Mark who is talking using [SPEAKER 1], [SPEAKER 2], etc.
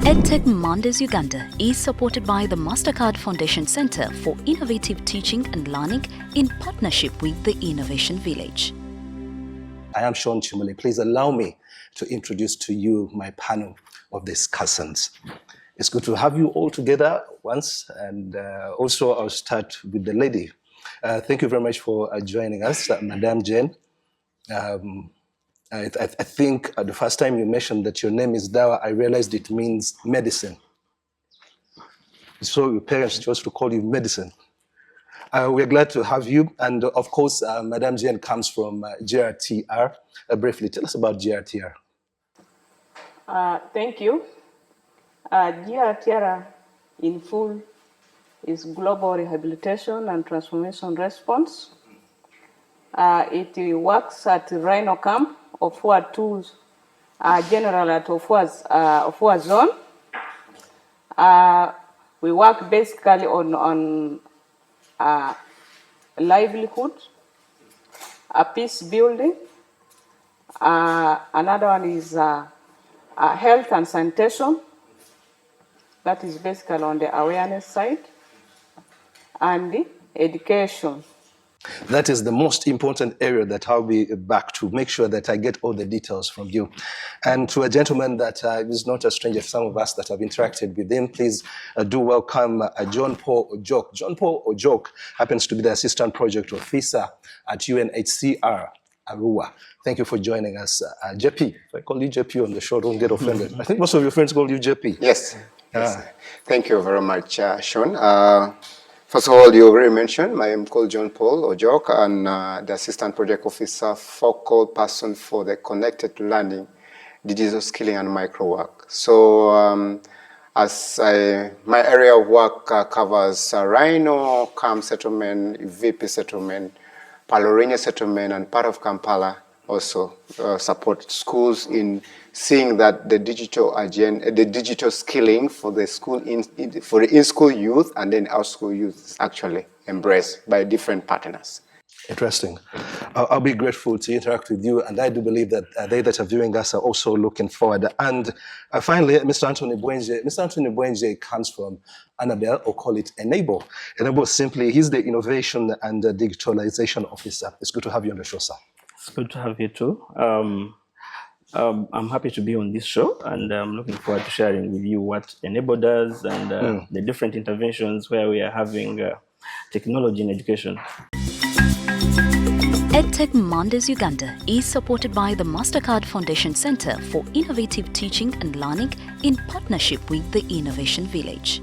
[SPEAKER 1] EdTech Mondays Uganda is supported by the Mastercard Foundation Center for Innovative Teaching and Learning in partnership with the Innovation Village.
[SPEAKER 2] I am Sean Chimule. Please allow me to introduce to you my panel of discussants. It's good to have you all together once, and also I'll start with the lady. Thank you very much for joining us, Madame Jane. I think the first time you mentioned that your name is Dawa, I realized it means medicine. So your parents chose to call you medicine. We're glad to have you. And of course, Madame Jane comes from GRTR. Briefly, tell us about GRTR.
[SPEAKER 3] Thank you. GRTR in full is Global Rehabilitation and Transformation Response. It works at Rhino Camp, Ofua Tools, General at Ofua Zone. We work basically on livelihood, peace building. Another one is health and sanitation. That is basically on the awareness side, and the education.
[SPEAKER 2] That is the most important area that I'll be back to make sure that I get all the details from you. And to a gentleman that is not a stranger, some of us that have interacted with him, please do welcome John Paul Ojok. John Paul Ojok happens to be the Assistant Project Officer at UNHCR Arua. Thank you for joining us. JP, if I call you JP on the show, don't get offended. I think most of your friends call you JP.
[SPEAKER 4] Yes. Yes. Thank you very much, Sean. First of all, you already mentioned, I am called John Paul Ojok, and the Assistant Project Officer, focal person for the Connected Learning, Digital Skilling and Microwork. So my area of work covers Rhino, Camp Settlement, VP Settlement, Palorinia Settlement, and part of Kampala also support schools in seeing that the digital skilling for the school for the in-school youth and then out-school youth is actually embraced by different partners.
[SPEAKER 2] Interesting. I'll be grateful to interact with you, and I do believe that they that are viewing us are also looking forward. And finally, Mr. Anthony Bwenje. Mr. Anthony Bwenje comes from Annabelle, or call it Enable. Enable simply, he's the Innovation and Digitalization Officer. It's good to have you on the show, sir.
[SPEAKER 5] It's good to have you too. I'm happy to be on this show, and I'm looking forward to sharing with you what Enable does and the different interventions where we are having technology in education.
[SPEAKER 1] EdTech Mondays Uganda is supported by the Mastercard Foundation Center for Innovative Teaching and Learning in partnership with the Innovation Village.